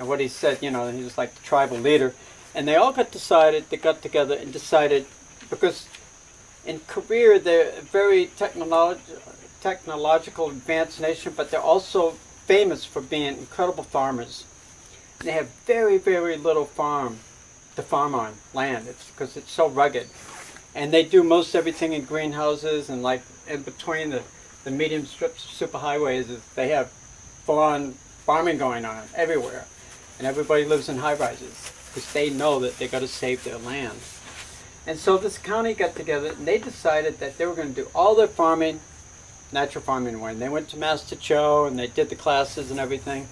And what he said, he was like the tribal leader. And they all got together and decided, because in Korea they're a very technological advanced nation, but they're also famous for being incredible farmers. And they have very, very little to farm on land. It's because it's so rugged. And they do most everything in greenhouses, and like in between the medium strips of superhighways, they have full-on farming going on everywhere. And everybody lives in high-rises because they know that they got to save their land. And so this county got together and they decided that they were going to do all their farming, natural farming way. And they went to Master Cho and they did the classes and everything.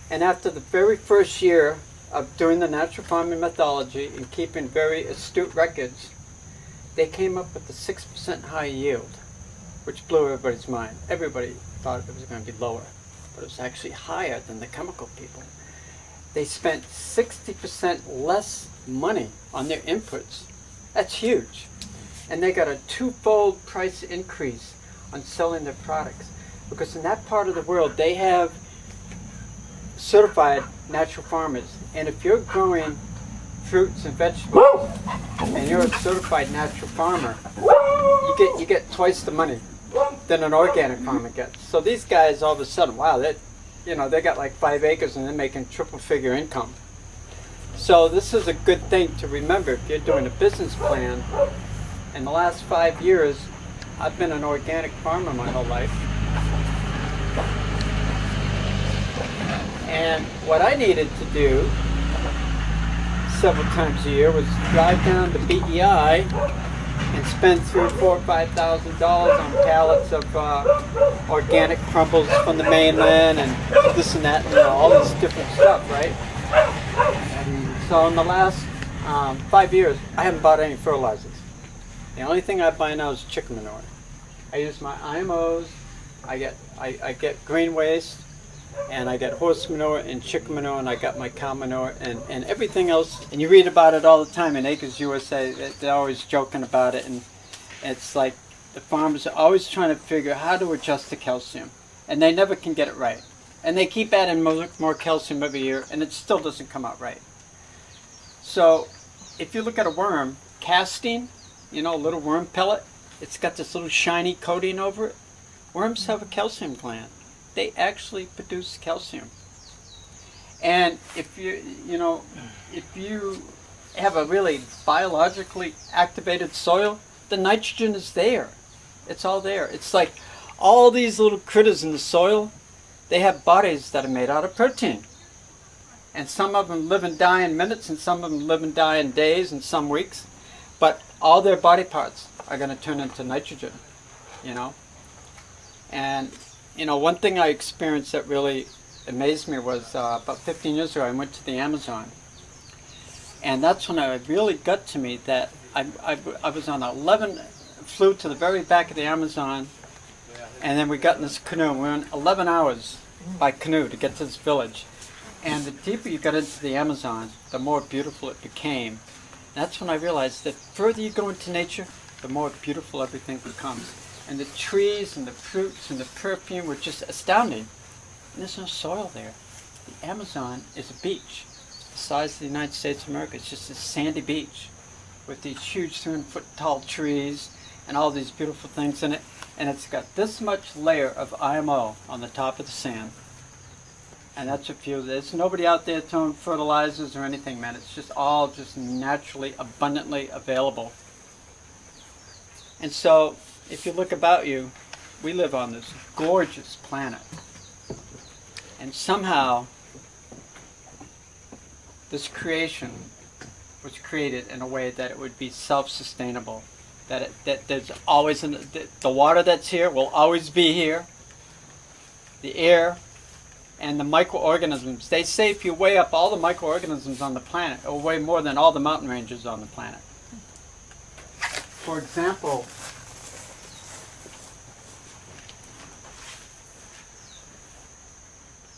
And after the very first year of doing the natural farming methodology and keeping very astute records, they came up with a 6% high yield, which blew everybody's mind. Everybody thought it was going to be lower, but it was actually higher than the chemical people. They spent 60% less money on their inputs. That's huge. And they got a twofold price increase on selling their products. Because in that part of the world, they have certified natural farmers. And if you're growing fruits and vegetables, and you're a certified natural farmer, you get twice the money than an organic farmer gets. So these guys, all of a sudden, wow, they got like 5 acres and they're making triple-figure income. So this is a good thing to remember if you're doing a business plan. In the last 5 years, I've been an organic farmer my whole life. And what I needed to do several times a year was drive down to BEI and spend $3,000, $4,000, $5,000 on pallets of organic crumbles from the mainland and this and that, and all this different stuff, right? And so in the last 5 years, I haven't bought any fertilizers. The only thing I buy now is chicken manure. I use my IMOs. I get green waste, and I get horse manure and chicken manure, and I got my cow manure and everything else. And you read about it all the time in Acres USA. They're always joking about it, and it's like the farmers are always trying to figure how to adjust the calcium, and they never can get it right. And they keep adding more calcium every year, and it still doesn't come out right. So if you look at a worm, casting, a little worm pellet, it's got this little shiny coating over it. Worms have a calcium gland. They actually produce calcium. And if you have a really biologically activated soil, the nitrogen is there. It's all there. It's like all these little critters in the soil, they have bodies that are made out of protein. And some of them live and die in minutes, and some of them live and die in days and some weeks. But all their body parts are going to turn into nitrogen, And, one thing I experienced that really amazed me was about 15 years ago, I went to the Amazon. And that's when it really got to me that I was on 11, flew to the very back of the Amazon, and then we got in this canoe, and we went 11 hours by canoe to get to this village. And the deeper you got into the Amazon, the more beautiful it became. And that's when I realized that the further you go into nature, the more beautiful everything becomes. And the trees and the fruits and the perfume were just astounding. And there's no soil there. The Amazon is a beach the size of the United States of America. It's just a sandy beach with these huge 300-foot tall trees and all these beautiful things in it. And it's got this much layer of IMO on the top of the sand. And that's a few. There's nobody out there throwing fertilizers or anything, man. It's just all just naturally, abundantly available. And so, if you look about you, we live on this gorgeous planet. And somehow, this creation was created in a way that it would be self-sustainable. That there's always, the water that's here will always be here. The air and the microorganisms. They say if you weigh up all the microorganisms on the planet, it will weigh more than all the mountain ranges on the planet. For example,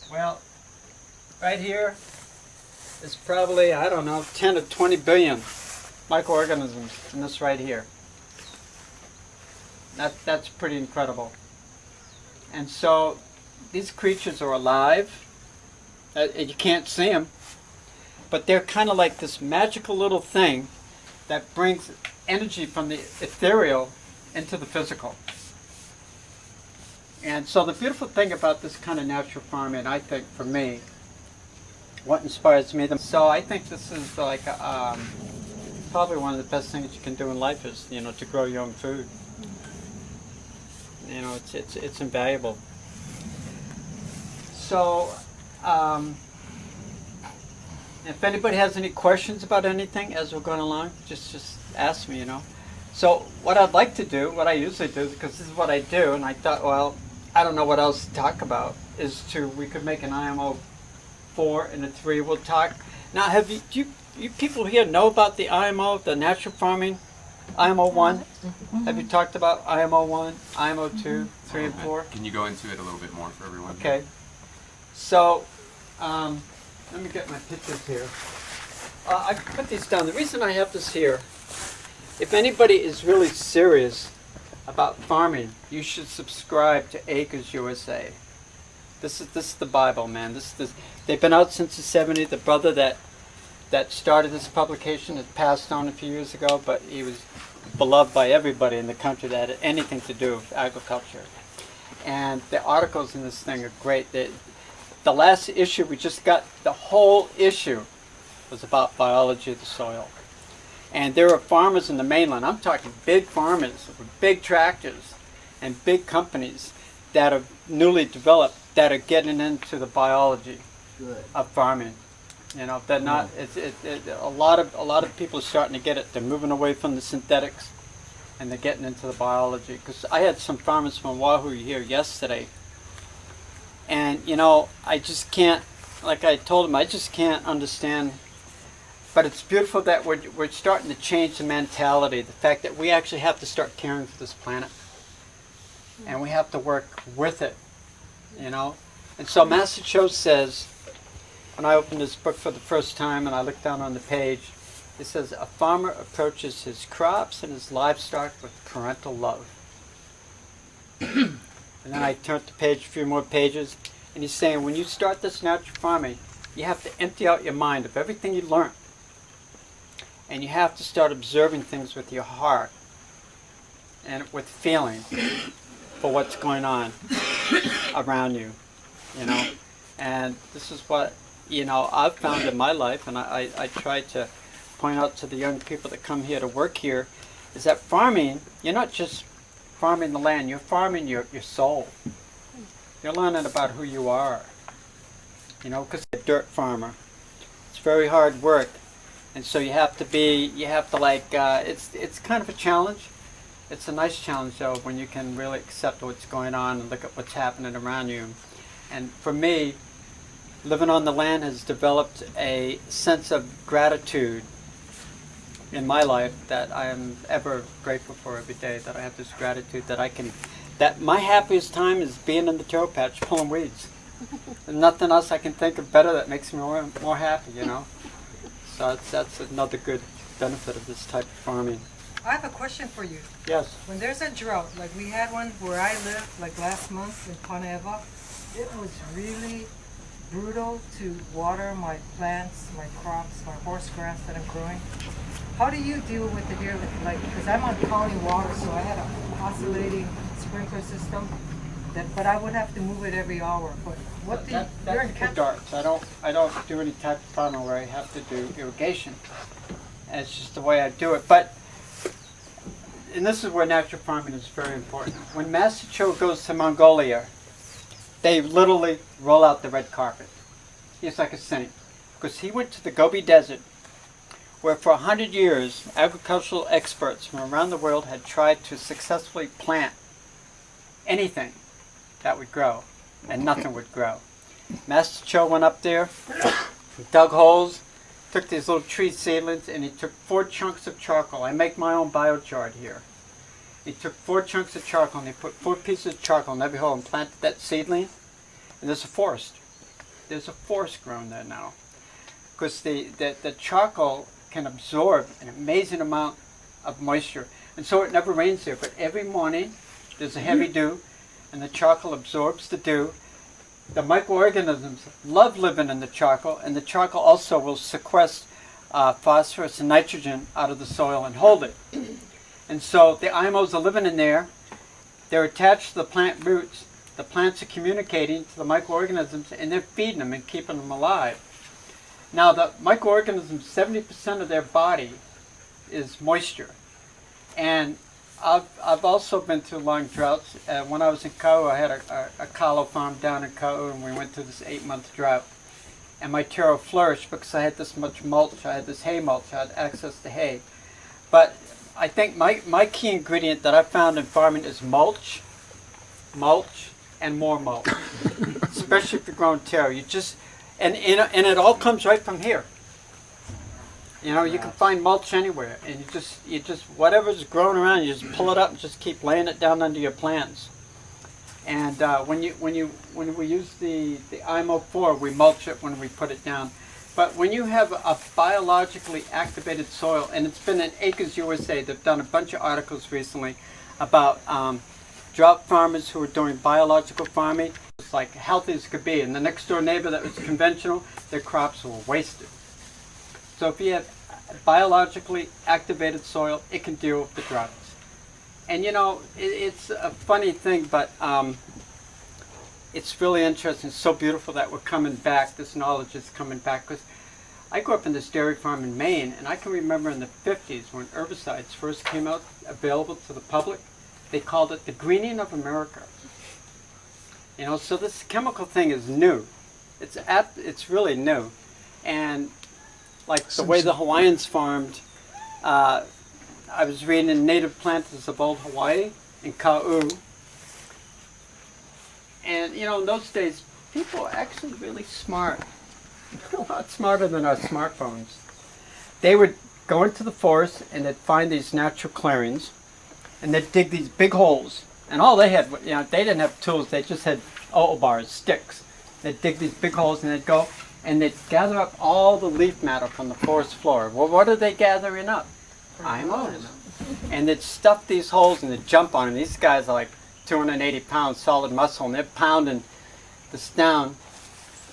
well, right here is probably, 10 to 20 billion microorganisms in this right here. That's pretty incredible. And so these creatures are alive, You can't see them, but they're kind of like this magical little thing that brings energy from the ethereal into the physical. And so the beautiful thing about this kind of natural farming, I think, for me, what inspires me, so I think this is like probably one of the best things you can do in life is, you know, to grow your own food. You know, it's invaluable. So, if anybody has any questions about anything as we're going along, just ask me, you know. So what I'd like to do, what I usually do, because this is what I do, and I thought, well, I don't know what else to talk about, we could make an IMO 4 and a 3. We'll talk. Now, do you people here know about the IMO, the natural farming, IMO 1? Mm-hmm. Have you talked about IMO 1, IMO 2, 3, and 4? Can you go into it a little bit more for everyone? Okay. Here? So, let me get my pictures here. I put these down. The reason I have this here, if anybody is really serious about farming, you should subscribe to Acres USA. This is the Bible, man. They've been out since the 70s. The brother that started this publication had passed on a few years ago, but he was beloved by everybody in the country that had anything to do with agriculture. And the articles in this thing are great. The last issue we just got, the whole issue was about biology of the soil. And there are farmers in the mainland, I'm talking big farmers with big tractors and big companies that are newly developed that are getting into the biology of farming. You know, they're not. A lot of people are starting to get it. They're moving away from the synthetics, and they're getting into the biology. Because I had some farmers from Wahoo here yesterday, and you know, I just can't. Like I told them, I just can't understand. But it's beautiful that we're starting to change the mentality. The fact that we actually have to start caring for this planet, and we have to work with it. You know, and so Master Cho says, when I opened this book for the first time and I looked down on the page, it says, a farmer approaches his crops and his livestock with parental love. And then I turned the page, a few more pages, and he's saying, when you start this natural farming, you have to empty out your mind of everything you learned. And you have to start observing things with your heart and with feeling for what's going on around you, you know. And this is what, you know, I've found in my life, and I try to point out to the young people that come here to work here, is that farming, you're not just farming the land, you're farming your soul. You're learning about who you are, you know, because you're a dirt farmer. It's very hard work, and so you have to like, it's kind of a challenge. It's a nice challenge, though, when you can really accept what's going on and look at what's happening around you. And for me, living on the land has developed a sense of gratitude in my life that I am ever grateful for every day, that I have this gratitude that my happiest time is being in the taro patch pulling weeds. There's nothing else I can think of better that makes me more happy, you know. So that's another good benefit of this type of farming. I have a question for you. Yes. When there's a drought, like we had one where I lived, like last month in Paneva, it was really brutal to water my plants, my crops, my horse grass that I'm growing. How do you deal with it here? Like, because I'm on county water, so I had an oscillating sprinkler system. But I would have to move it every hour. But what do you're in country? Darts. I don't do any type of farming where I have to do irrigation. And it's just the way I do it. And this is where natural farming is very important. When Master Cho goes to Mongolia, they literally roll out the red carpet. He's like a saint. Because he went to the Gobi Desert, where for 100 years, agricultural experts from around the world had tried to successfully plant anything that would grow, and nothing would grow. Master Cho went up there, dug holes, took these little tree seedlings, and he took 4 chunks of charcoal. I make my own biochar here. He took 4 chunks of charcoal, and he put 4 pieces of charcoal in every hole and planted that seedling, and there's a forest. There's a forest growing there now. Because the charcoal can absorb an amazing amount of moisture. And so it never rains there, but every morning there's a heavy dew, and the charcoal absorbs the dew, the microorganisms love living in the charcoal, and the charcoal also will sequester phosphorus and nitrogen out of the soil and hold it. And so the IMOs are living in there. They're attached to the plant roots. The plants are communicating to the microorganisms, and they're feeding them and keeping them alive. Now, the microorganisms, 70% of their body is moisture. And I've also been through long droughts. When I was in Kau, I had a kalo farm down in Kau, and we went through this 8-month drought. And my taro flourished because I had this much mulch. I had this hay mulch. I had access to hay. But I think my key ingredient that I found in farming is mulch, and more mulch. Especially if you're growing taro. You just, and it all comes right from here. You know, you can find mulch anywhere, and you just whatever's growing around, you just pull it up and just keep laying it down under your plants. And when we use the IMO 4, we mulch it when we put it down. But when you have a biologically activated soil, and it's been in Acres USA, they've done a bunch of articles recently about drought farmers who are doing biological farming. It's like healthy as could be, and the next door neighbor that was conventional, their crops were wasted. So if you have biologically activated soil, it can deal with the droughts. And you know, it's a funny thing, but it's really interesting. It's so beautiful that we're coming back. This knowledge is coming back, because I grew up in this dairy farm in Maine, and I can remember in the 50s when herbicides first came out available to the public, they called it the greening of America. You know, so this chemical thing is new. It's really new. And like the way the Hawaiians farmed, I was reading in Native Planters of Old Hawaii in Kau. And you know, in those days, people were actually really smart. A lot smarter than our smartphones. They would go into the forest and they'd find these natural clearings, and they'd dig these big holes. And all they had, you know, they didn't have tools. They just had bars, sticks. They'd dig these big holes, and they'd go and they'd gather up all the leaf matter from the forest floor. Well, what are they gathering up? IMOs. And they'd stuff these holes and they'd jump on them. These guys are like 280 pounds solid muscle, and they're pounding this down.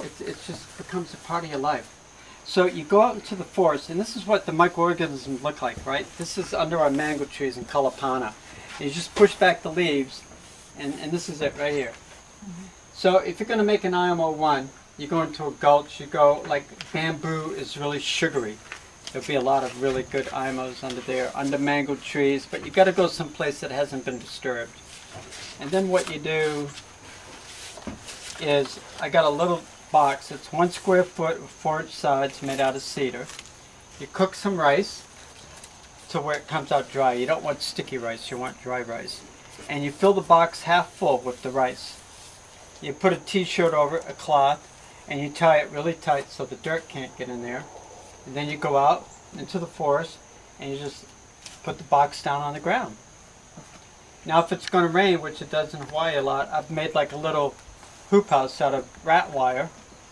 It just becomes a part of your life. So you go out into the forest, and this is what the microorganisms look like, right? This is under our mango trees in Kalapana. And you just push back the leaves, and this is it right here. Mm-hmm. So if you're going to make an IMO 1, you go into a gulch, you go, like bamboo is really sugary. There'll be a lot of really good IMOs under there, under mango trees, but you got to go someplace that hasn't been disturbed. And then what you do is, I got a little box. It's 1 square foot with 4-inch sides made out of cedar. You cook some rice to where it comes out dry. You don't want sticky rice, you want dry rice. And you fill the box half full with the rice. You put a t-shirt over it, a cloth, and you tie it really tight so the dirt can't get in there. And then you go out into the forest and you just put the box down on the ground. Now if it's going to rain, which it does in Hawaii a lot, I've made like a little hoop house out of rat wire,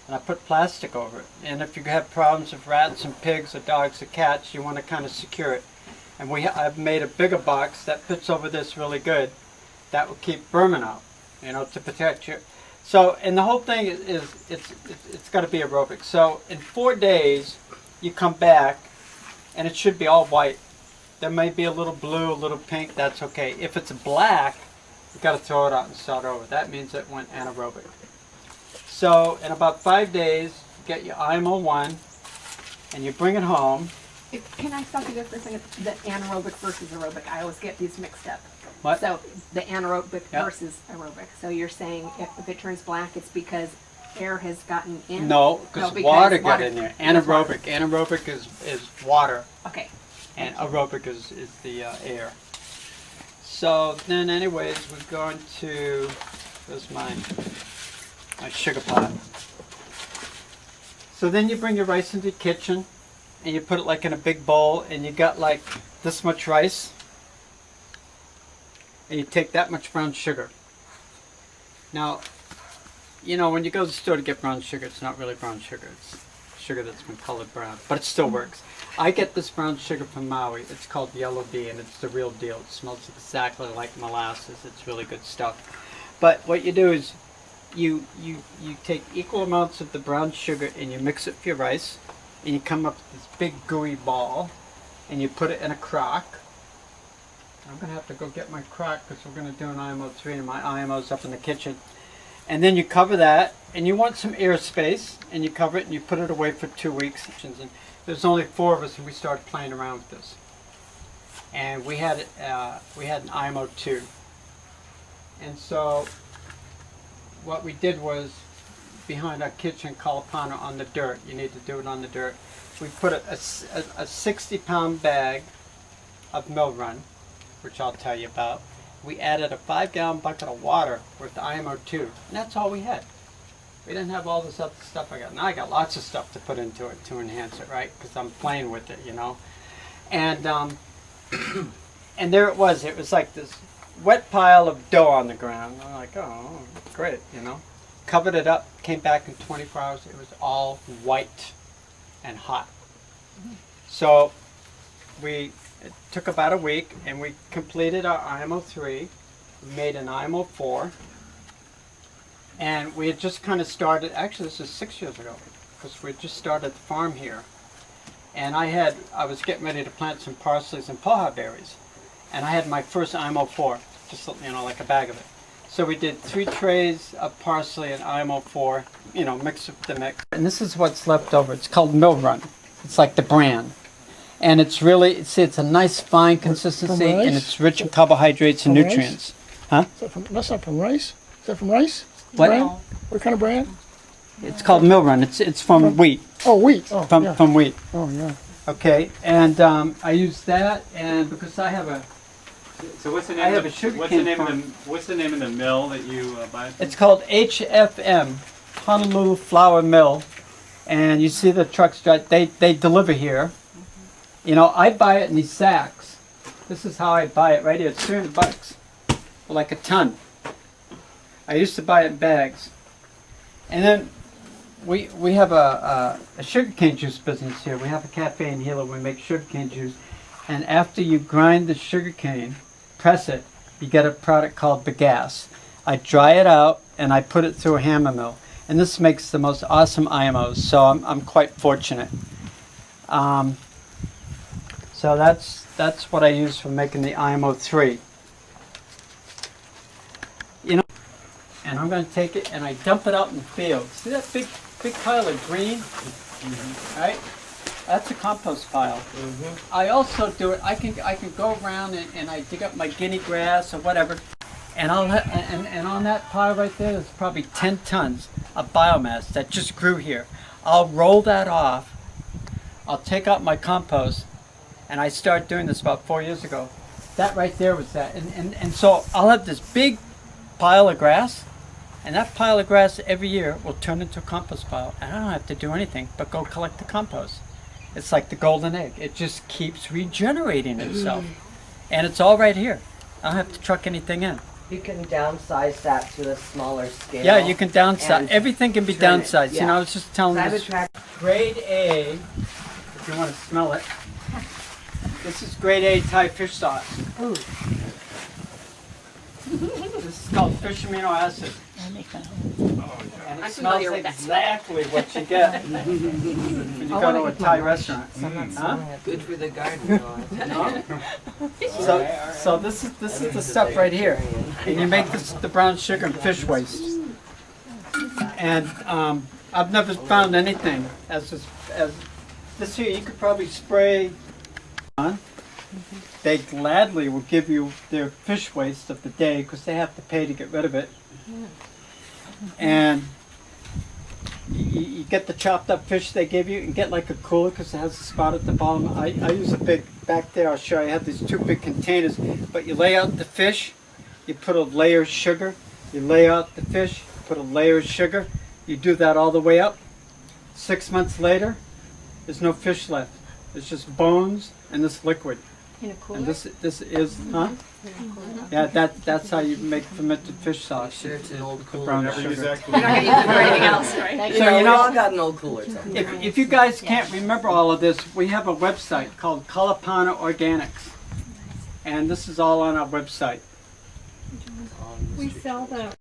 and I put plastic over it. And if you have problems with rats and pigs or dogs or cats, you want to kind of secure it. And I've made a bigger box that fits over this really good, that will keep vermin out, you know, to protect you. So, and the whole thing is it's got to be aerobic. So in 4 days, you come back, and it should be all white. There may be a little blue, a little pink, that's okay. If it's black, you got to throw it out and start over. That means it went anaerobic. So in about 5 days, you get your IMO 1, and you bring it home. Can I stop you there for a second? The anaerobic versus aerobic, I always get these mixed up. What? So the anaerobic Yep. versus aerobic. So you're saying if it turns black, it's because air has gotten in? No, because water got in there. Anaerobic. Anaerobic is water, Okay. and aerobic is the air. So then anyways, we're going to, where's my sugar pot. So then you bring your rice into the kitchen, and you put it like in a big bowl, and you got like this much rice, and you take that much brown sugar. Now, you know, when you go to the store to get brown sugar, it's not really brown sugar. It's sugar that's been colored brown, but it still works. I get this brown sugar from Maui. It's called Yellow Bee, and it's the real deal. It smells exactly like molasses. It's really good stuff. But what you do is you take equal amounts of the brown sugar and you mix it with your rice, and you come up with this big gooey ball, and you put it in a crock. I'm going to have to go get my crock because we're going to do an IMO3 and my IMO's up in the kitchen. And then you cover that, and you want some air space, and you cover it and you put it away for 2 weeks. And there's only 4 of us, and we started playing around with this. And we had an IMO2. And so what we did was, behind our kitchen, Kalapana on the dirt. You need to do it on the dirt. We put a 60-pound bag of mill run, which I'll tell you about. We added a 5-gallon bucket of water with the IMO2, and that's all we had. We didn't have all this other stuff I got. Now I got lots of stuff to put into it to enhance it, right? Because I'm playing with it, you know. And and there it was. It was like this wet pile of dough on the ground. I'm like, oh, great, you know. Covered it up, came back in 24 hours. It was all white and hot. So it took about a week, and we completed our IMO3. We made an IMO4. And we had just kind of started, actually this is 6 years ago, because we just started the farm here. And I was getting ready to plant some parsleys and poha berries. And I had my first IMO4, just, you know, like a bag of it. So we did 3 trays of parsley and IMO4, you know, mix up the mix. And this is what's left over. It's called Mill Run. It's like the brand. And it's really, see, it's a nice fine consistency, and it's rich in carbohydrates and nutrients. Huh? That's not from rice? Is that from rice? What? Brand? What kind of brand? It's called Mill Run. It's from wheat. Oh, wheat. Oh, yeah. From wheat. Oh, yeah. Okay, and I use that, and because I have a, So what's the I name have of a sugar the, cane what's the name of the mill that you buy? it's called HFM, Honolulu Flour Mill, and you see the trucks drive, they deliver here. You know, I buy it in these sacks. This is how I buy it right here. It's $300 for like a ton. I used to buy it in bags. And then we have a sugarcane juice business here. We have a cafe in here where we make sugarcane juice. And after you grind the sugarcane, press it, you get a product called bagasse. I dry it out and I put it through a hammer mill. And this makes the most awesome IMOs, so I'm quite fortunate. So that's what I use for making the IMO3. You know, and I'm going to take it and I dump it out in the field. See that big pile of green? Right? That's a compost pile. I also do it. I can go around and I dig up my guinea grass or whatever, and and on that pile right there, there's probably 10 tons of biomass that just grew here. I'll roll that off. I'll take out my compost. And I started doing this about 4 years ago. That right there was that. And so I'll have this big pile of grass, and that pile of grass every year will turn into a compost pile. And I don't have to do anything but go collect the compost. It's like the golden egg. It just keeps regenerating itself. And it's all right here. I don't have to truck anything in. You can downsize that to a smaller scale. Yeah, you can downsize. and Everything can be turn it, downsized. You yeah. know, I was just telling I have a this. track. Grade A, if you want to smell it. This is grade A Thai fish sauce. Ooh. This is called fish amino acid. And it I'm smells familiar with that smell. exactly what you get when you go to a Thai restaurant. Huh? Good for the garden. So this is the stuff right here, and you make the brown sugar and fish waste. And I've never found anything as this here. You could probably spray on. They gladly will give you their fish waste of the day because they have to pay to get rid of it. And you get the chopped up fish they give you and get like a cooler because it has a spot at the bottom. I use a big, back there I'll show you, I have these 2 big containers, but you lay out the fish, you put a layer of sugar, you lay out the fish, put a layer of sugar, you do that all the way up. 6 months later, there's no fish left. It's just bones and this liquid. In a cooler? And this is, huh? Yeah, that's how you make fermented fish sauce. Sure, it's an old The cooler. brown Never use sugar. that You're not going to use it for anything else, right? You So, know, you we all know, got an old cooler. Somewhere. if you guys can't remember all of this, we have a website called Kalapana Organics. And this is all on our website. We sell the